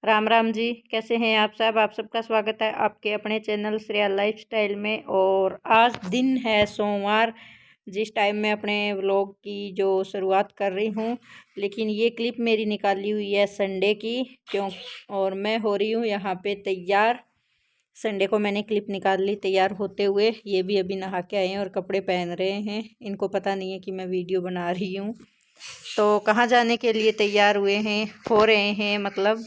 राम राम जी। कैसे हैं आप सब? आप सबका स्वागत है आपके अपने चैनल श्रेया लाइफस्टाइल में। और आज दिन है सोमवार, जिस टाइम मैं अपने व्लॉग की जो शुरुआत कर रही हूँ। लेकिन ये क्लिप मेरी निकाली हुई है संडे की, क्यों? और मैं हो रही हूँ यहाँ पे तैयार। संडे को मैंने क्लिप निकाल ली तैयार होते हुए। ये भी अभी नहा के आए हैं और कपड़े पहन रहे हैं। इनको पता नहीं है कि मैं वीडियो बना रही हूँ। तो कहाँ जाने के लिए तैयार हुए हैं, हो रहे हैं, मतलब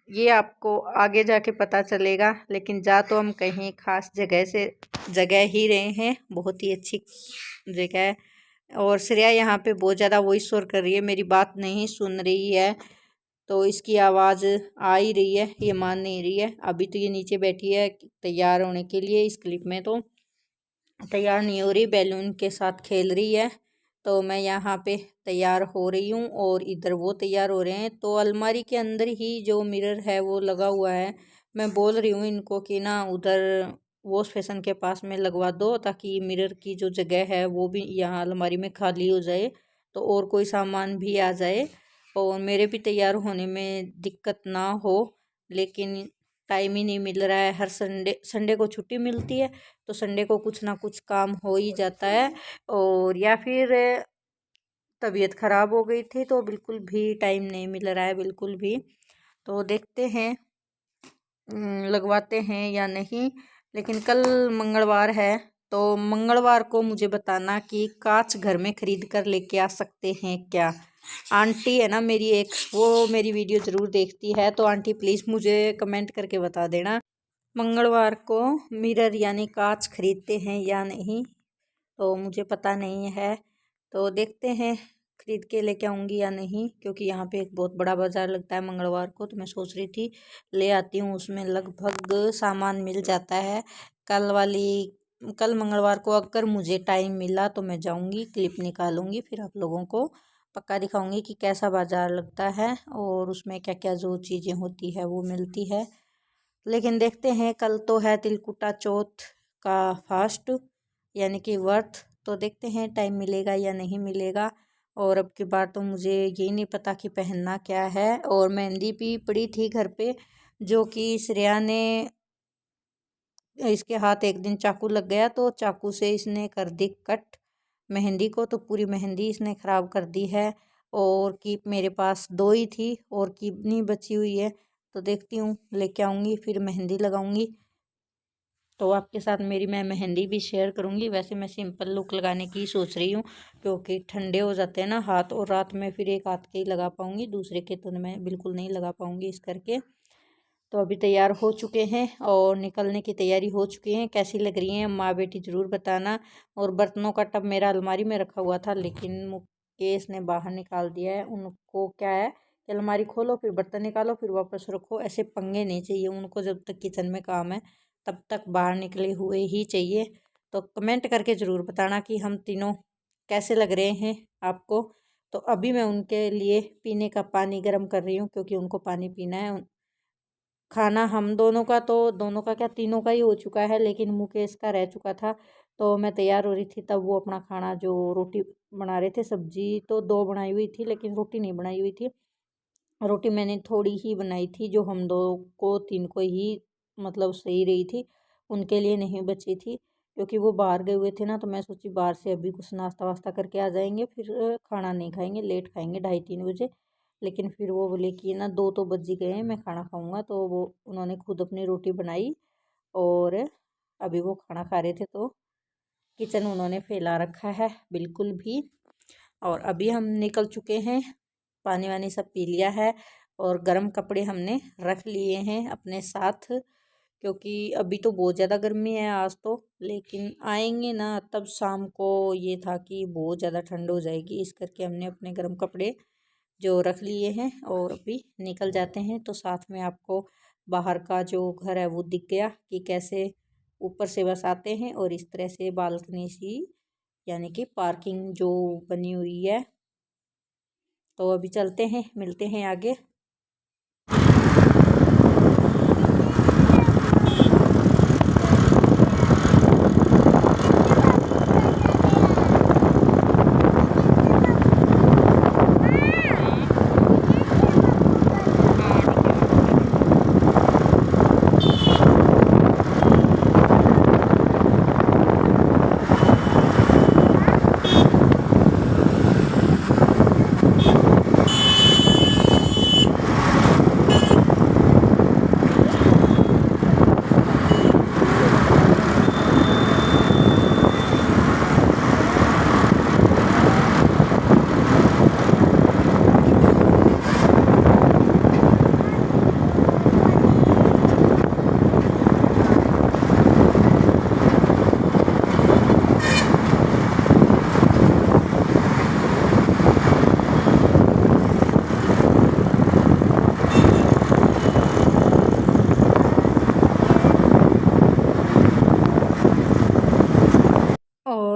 ये आपको आगे जाके पता चलेगा। लेकिन जा तो हम कहीं खास जगह ही रहे हैं, बहुत ही अच्छी जगह है। और श्रेया यहाँ पे बहुत ज़्यादा वॉइस शोर कर रही है, मेरी बात नहीं सुन रही है। तो इसकी आवाज़ आ ही रही है, ये मान नहीं रही है। अभी तो ये नीचे बैठी है तैयार होने के लिए। इस क्लिप में तो तैयार नहीं हो रही, बैलून के साथ खेल रही है। तो मैं यहाँ पे तैयार हो रही हूँ और इधर वो तैयार हो रहे हैं। तो अलमारी के अंदर ही जो मिरर है वो लगा हुआ है। मैं बोल रही हूँ इनको कि ना उधर वॉश फेसन के पास में लगवा दो, ताकि मिरर की जो जगह है वो भी यहाँ अलमारी में खाली हो जाए, तो और कोई सामान भी आ जाए और मेरे भी तैयार होने में दिक्कत ना हो। लेकिन टाइम ही नहीं मिल रहा है। हर संडे को छुट्टी मिलती है, तो संडे को कुछ ना कुछ काम हो ही जाता है। और या फिर तबीयत ख़राब हो गई थी, तो बिल्कुल भी टाइम नहीं मिल रहा है, बिल्कुल भी। तो देखते हैं लगवाते हैं या नहीं। लेकिन कल मंगलवार है, तो मंगलवार को मुझे बताना कि कांच घर में ख़रीद कर लेके आ सकते हैं क्या। आंटी है ना मेरी एक, वो मेरी वीडियो ज़रूर देखती है। तो आंटी प्लीज़ मुझे कमेंट करके बता देना मंगलवार को मिरर यानी कांच खरीदते हैं या नहीं। तो मुझे पता नहीं है, तो देखते हैं खरीद के लेके आऊँगी या नहीं। क्योंकि यहाँ पे एक बहुत बड़ा बाज़ार लगता है मंगलवार को, तो मैं सोच रही थी ले आती हूँ। उसमें लगभग सामान मिल जाता है। कल मंगलवार को अगर मुझे टाइम मिला तो मैं जाऊँगी, क्लिप निकालूंगी, फिर आप लोगों को पक्का दिखाऊंगी कि कैसा बाज़ार लगता है और उसमें क्या क्या जो चीज़ें होती है वो मिलती है। लेकिन देखते हैं, कल तो है तिलकुटा चौथ का फास्ट यानी कि व्रत। तो देखते हैं टाइम मिलेगा या नहीं मिलेगा। और अब की बार तो मुझे यही नहीं पता कि पहनना क्या है। और मेहंदी भी पड़ी थी घर पे, जो कि श्रेया ने, इसके हाथ एक दिन चाकू लग गया, तो चाकू से इसने कर दी कट मेहंदी को। तो पूरी मेहंदी इसने ख़राब कर दी है। और कीप मेरे पास दो ही थी और कीप नहीं बची हुई है। तो देखती हूँ, लेके आऊँगी, फिर मेहंदी लगाऊँगी। तो आपके साथ मेरी मैं मेहंदी भी शेयर करूँगी। वैसे मैं सिंपल लुक लगाने की सोच रही हूँ, क्योंकि ठंडे हो जाते हैं ना हाथ, और रात में फिर एक हाथ के ही लगा पाऊँगी, दूसरे के तो मैं बिल्कुल नहीं लगा पाऊँगी इस करके। तो अभी तैयार हो चुके हैं और निकलने की तैयारी हो चुकी है। कैसी लग रही हैं माँ बेटी ज़रूर बताना। और बर्तनों का टब मेरा अलमारी में रखा हुआ था, लेकिन मुकेश ने बाहर निकाल दिया है। उनको क्या है कि अलमारी खोलो, फिर बर्तन निकालो, फिर वापस रखो, ऐसे पंगे नहीं चाहिए उनको। जब तक किचन में काम है तब तक बाहर निकले हुए ही चाहिए। तो कमेंट करके ज़रूर बताना कि हम तीनों कैसे लग रहे हैं आपको। तो अभी मैं उनके लिए पीने का पानी गर्म कर रही हूँ, क्योंकि उनको पानी पीना है। खाना हम दोनों का, तो दोनों का क्या, तीनों का ही हो चुका है, लेकिन मुकेश का रह चुका था। तो मैं तैयार हो रही थी, तब वो अपना खाना, जो रोटी बना रहे थे, सब्जी तो दो बनाई हुई थी लेकिन रोटी नहीं बनाई हुई थी। रोटी मैंने थोड़ी ही बनाई थी, जो हम दो को, तीन को ही मतलब सही रही थी, उनके लिए नहीं बची थी। क्योंकि वो बाहर गए हुए थे ना, तो मैं सोची बाहर से अभी कुछ नाश्ता वास्ता करके आ जाएंगे, फिर खाना नहीं खाएंगे, लेट खाएंगे 2:30-3 बजे। लेकिन फिर वो बोले कि ना 2 तो बज ही गए हैं, मैं खाना खाऊंगा। तो वो उन्होंने खुद अपनी रोटी बनाई और अभी वो खाना खा रहे थे। तो किचन उन्होंने फैला रखा है बिल्कुल भी। और अभी हम निकल चुके हैं, पानी वानी सब पी लिया है और गर्म कपड़े हमने रख लिए हैं अपने साथ। क्योंकि अभी तो बहुत ज़्यादा गर्मी है आज तो, लेकिन आएंगे ना तब शाम को ये था कि बहुत ज़्यादा ठंड हो जाएगी, इस करके हमने अपने गर्म कपड़े जो रख लिए हैं और अभी निकल जाते हैं। तो साथ में आपको बाहर का जो घर है वो दिख गया कि कैसे ऊपर से बस आते हैं और इस तरह से बालकनी सी यानी कि पार्किंग जो बनी हुई है। तो अभी चलते हैं, मिलते हैं आगे।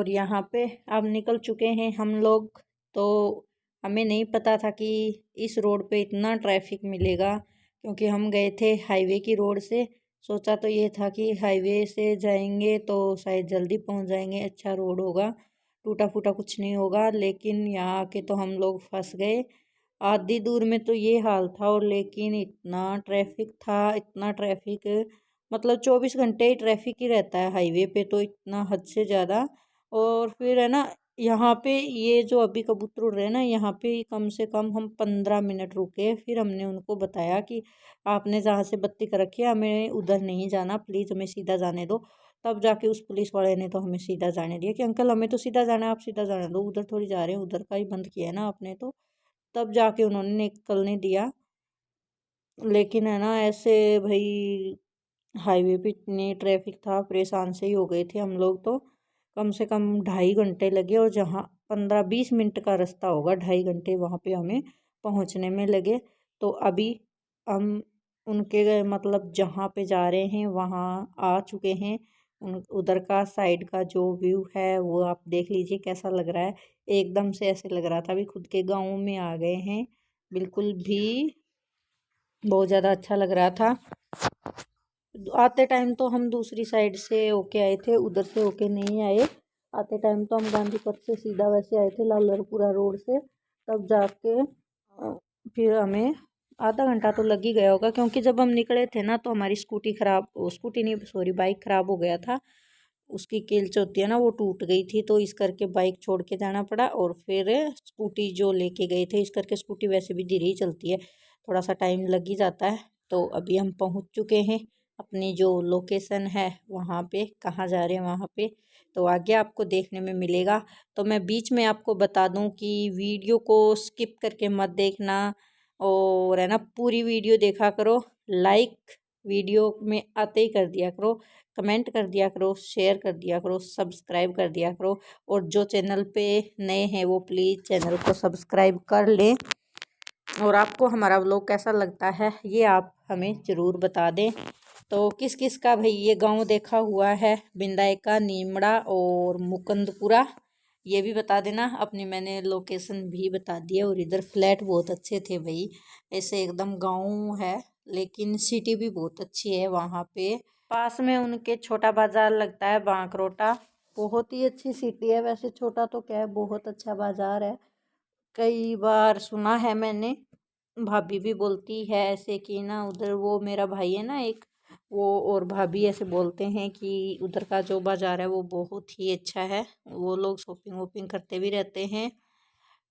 और यहाँ पे अब निकल चुके हैं हम लोग। तो हमें नहीं पता था कि इस रोड पे इतना ट्रैफिक मिलेगा, क्योंकि हम गए थे हाईवे की रोड से। सोचा तो ये था कि हाईवे से जाएंगे तो शायद जल्दी पहुंच जाएंगे, अच्छा रोड होगा, टूटा फूटा कुछ नहीं होगा। लेकिन यहाँ आके तो हम लोग फंस गए। आधी दूर में तो ये हाल था, और लेकिन इतना ट्रैफिक था, इतना ट्रैफिक, मतलब 24 घंटे ही ट्रैफिक ही रहता है हाईवे पे, तो इतना हद से ज़्यादा। और फिर है ना, यहाँ पे ये जो अभी कबूतर उड़ रहे हैं ना, यहाँ पे कम से कम हम 15 मिनट रुके। फिर हमने उनको बताया कि आपने जहाँ से बत्ती कर रखी है हमें उधर नहीं जाना, प्लीज़ हमें सीधा जाने दो। तब जाके उस पुलिस वाले ने तो हमें सीधा जाने दिया कि अंकल हमें तो सीधा जाना है, आप सीधा जाने दो, उधर थोड़ी जा रहे हैं, उधर का ही बंद किया है ना आपने तो। तब जाके उन्होंने निकलने दिया। लेकिन है ना ऐसे भाई, हाईवे पे इतनी ट्रैफिक था, परेशान से ही हो गए थे हम लोग तो। कम से कम 2.5 घंटे लगे, और जहाँ 15-20 मिनट का रास्ता होगा, 2.5 घंटे वहाँ पे हमें पहुँचने में लगे। तो अभी हम उनके मतलब जहाँ पे जा रहे हैं वहाँ आ चुके हैं। उधर का साइड का जो व्यू है वो आप देख लीजिए कैसा लग रहा है। एकदम से ऐसे लग रहा था अभी खुद के गाँव में आ गए हैं, बिल्कुल भी बहुत ज़्यादा अच्छा लग रहा था। आते टाइम तो हम दूसरी साइड से होके आए थे, उधर से होके नहीं आए। आते टाइम तो हम गांधी पथ से सीधा वैसे आए थे, लालरपुरा रोड से। तब जाके फिर हमें आधा घंटा तो लग ही गया होगा, क्योंकि जब हम निकले थे ना तो हमारी स्कूटी खराब, स्कूटी नहीं सॉरी बाइक खराब हो गया था। उसकी किल्च होती है ना वो टूट गई थी, तो इस करके बाइक छोड़ के जाना पड़ा, और फिर स्कूटी जो लेके गए थे, इस करके स्कूटी वैसे भी धीरे ही चलती है, थोड़ा सा टाइम लग ही जाता है। तो अभी हम पहुंच चुके हैं अपनी जो लोकेशन है वहाँ पे, कहाँ जा रहे हैं वहाँ पे, तो आगे आपको देखने में मिलेगा। तो मैं बीच में आपको बता दूं कि वीडियो को स्किप करके मत देखना, और है ना पूरी वीडियो देखा करो, लाइक वीडियो में आते ही कर दिया करो, कमेंट कर दिया करो, शेयर कर दिया करो, सब्सक्राइब कर दिया करो। और जो चैनल पे नए हैं वो प्लीज़ चैनल को सब्सक्राइब कर लें। और आपको हमारा व्लॉग कैसा लगता है ये आप हमें ज़रूर बता दें। तो किस किस का भाई ये गांव देखा हुआ है, बिंदायका, नीमड़ा और मुकुंदपुरा, ये भी बता देना। अपनी मैंने लोकेशन भी बता दी है। और इधर फ्लैट बहुत अच्छे थे भाई, ऐसे एकदम गांव है, लेकिन सिटी भी बहुत अच्छी है वहाँ पे। पास में उनके छोटा बाजार लगता है, बांकरोटा, बहुत ही अच्छी सिटी है। वैसे छोटा तो क्या है, बहुत अच्छा बाजार है। कई बार सुना है मैंने, भाभी भी बोलती है ऐसे कि ना उधर, वो मेरा भाई है ना एक, वो और भाभी ऐसे बोलते हैं कि उधर का जो बाज़ार है वो बहुत ही अच्छा है, वो लोग शॉपिंग वॉपिंग करते भी रहते हैं।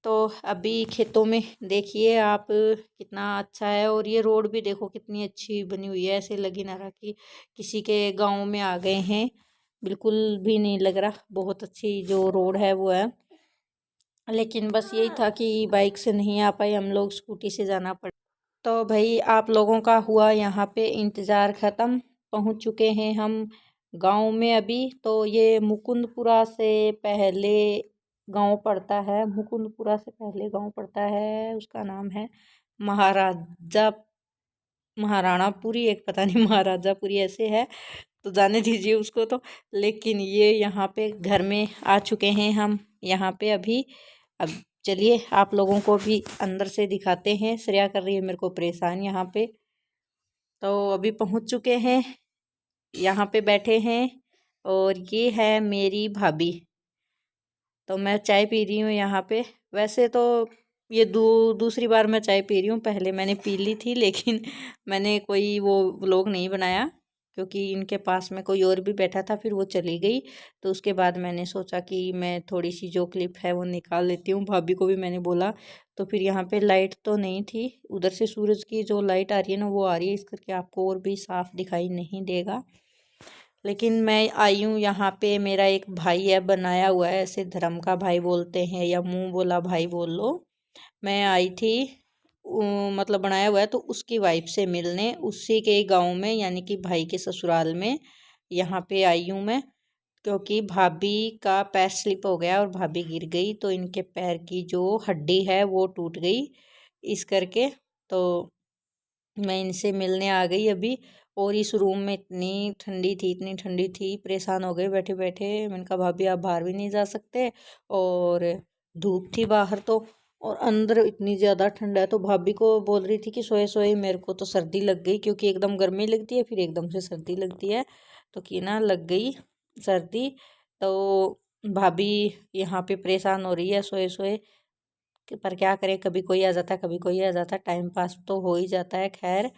तो अभी खेतों में देखिए आप कितना अच्छा है, और ये रोड भी देखो कितनी अच्छी बनी हुई है, ऐसे लग ही ना रहा कि किसी के गांव में आ गए हैं, बिल्कुल भी नहीं लग रहा। बहुत अच्छी जो रोड है वो है। लेकिन बस यही था कि बाइक से नहीं आ पाए हम लोग, स्कूटी से जाना पड़ा। तो भाई आप लोगों का हुआ यहाँ पे इंतज़ार ख़त्म, पहुँच चुके हैं हम गांव में अभी। तो ये मुकुंदपुरा से पहले गांव पड़ता है, मुकुंदपुरा से पहले गांव पड़ता है, उसका नाम है महाराजा, महाराणापुरी, एक पता नहीं महाराजापुरी ऐसे है, तो जाने दीजिए उसको तो। लेकिन ये यहाँ पे घर में आ चुके हैं हम यहाँ पे अभी। अब चलिए आप लोगों को भी अंदर से दिखाते हैं। श्रेया कर रही है मेरे को परेशान यहाँ पे। तो अभी पहुँच चुके हैं, यहाँ पे बैठे हैं, और ये है मेरी भाभी। तो मैं चाय पी रही हूँ यहाँ पे। वैसे तो ये दूसरी बार मैं चाय पी रही हूँ, पहले मैंने पी ली थी, लेकिन मैंने कोई वो व्लॉग नहीं बनाया, क्योंकि इनके पास में कोई और भी बैठा था, फिर वो चली गई। तो उसके बाद मैंने सोचा कि मैं थोड़ी सी जो क्लिप है वो निकाल लेती हूँ। भाभी को भी मैंने बोला। तो फिर यहाँ पे लाइट तो नहीं थी, उधर से सूरज की जो लाइट आ रही है ना वो आ रही है, इस करके आपको और भी साफ दिखाई नहीं देगा। लेकिन मैं आई हूँ यहाँ पे, मेरा एक भाई है बनाया हुआ है, ऐसे धर्म का भाई बोलते हैं या मुंह बोला भाई बोल लो। मैं आई थी मतलब बनाया हुआ है, तो उसकी वाइफ से मिलने, उसी के गांव में, यानी कि भाई के ससुराल में यहाँ पे आई हूँ मैं। क्योंकि भाभी का पैर स्लिप हो गया और भाभी गिर गई, तो इनके पैर की जो हड्डी है वो टूट गई, इस करके। तो मैं इनसे मिलने आ गई अभी। और इस रूम में इतनी ठंडी थी, परेशान हो गए बैठे बैठे। मैंने कहा भाभी आप बाहर भी नहीं जा सकते, और धूप थी बाहर तो, और अंदर इतनी ज़्यादा ठंड है। तो भाभी को बोल रही थी कि सोए सोए मेरे को तो सर्दी लग गई, क्योंकि एकदम गर्मी लगती है फिर एकदम से सर्दी लगती है, तो कि ना लग गई सर्दी। तो भाभी यहाँ पे परेशान हो रही है सोए सोए, पर क्या करें, कभी कोई आ जाता कभी कोई आ जाता, टाइम पास तो हो ही जाता है। खैर,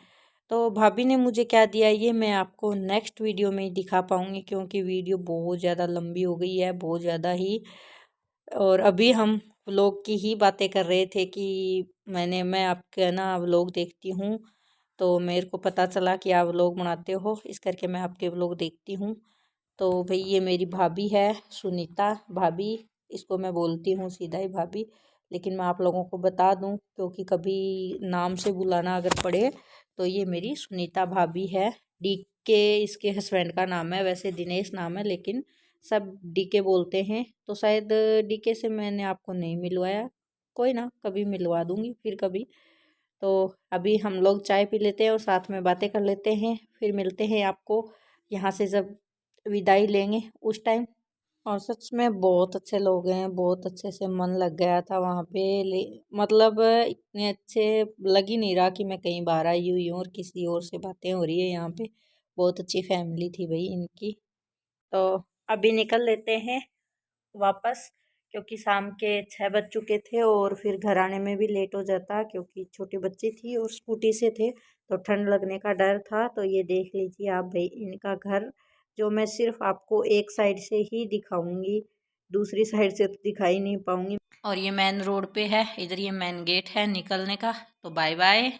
तो भाभी ने मुझे क्या दिया ये मैं आपको नेक्स्ट वीडियो में ही दिखा पाऊँगी, क्योंकि वीडियो बहुत ज़्यादा लंबी हो गई है, बहुत ज़्यादा ही। और अभी हम व्लॉग की ही बातें कर रहे थे कि मैं आपके ना व्लॉग देखती हूँ, तो मेरे को पता चला कि आप व्लॉग बनाते हो, इस करके मैं आपके व्लॉग देखती हूँ। तो भाई ये मेरी भाभी है, सुनीता भाभी, इसको मैं बोलती हूँ सीधा ही भाभी, लेकिन मैं आप लोगों को बता दूँ क्योंकि कभी नाम से बुलाना अगर पड़े, तो ये मेरी सुनीता भाभी है। डी के इसके हस्बैंड का नाम है, वैसे दिनेश नाम है, लेकिन सब डी के बोलते हैं। तो शायद डी के से मैंने आपको नहीं मिलवाया, कोई ना कभी मिलवा दूँगी फिर कभी। तो अभी हम लोग चाय पी लेते हैं और साथ में बातें कर लेते हैं, फिर मिलते हैं आपको यहाँ से जब विदाई लेंगे उस टाइम। और सच में बहुत अच्छे लोग हैं, बहुत अच्छे से मन लग गया था वहाँ पे। मतलब इतने अच्छे लग ही नहीं रहा कि मैं कहीं बाहर आई हुई हूँ और किसी और से बातें हो रही है यहाँ पे। बहुत अच्छी फैमिली थी भाई इनकी। तो अभी निकल लेते हैं वापस, क्योंकि शाम के 6 बज चुके थे और फिर घर आने में भी लेट हो जाता, क्योंकि छोटी बच्ची थी और स्कूटी से थे, तो ठंड लगने का डर था। तो ये देख लीजिए आप भाई इनका घर, जो मैं सिर्फ आपको एक साइड से ही दिखाऊंगी, दूसरी साइड से तो दिखाई नहीं पाऊंगी। और ये मेन रोड पे है, इधर ये मेन गेट है निकलने का। तो बाय बाय।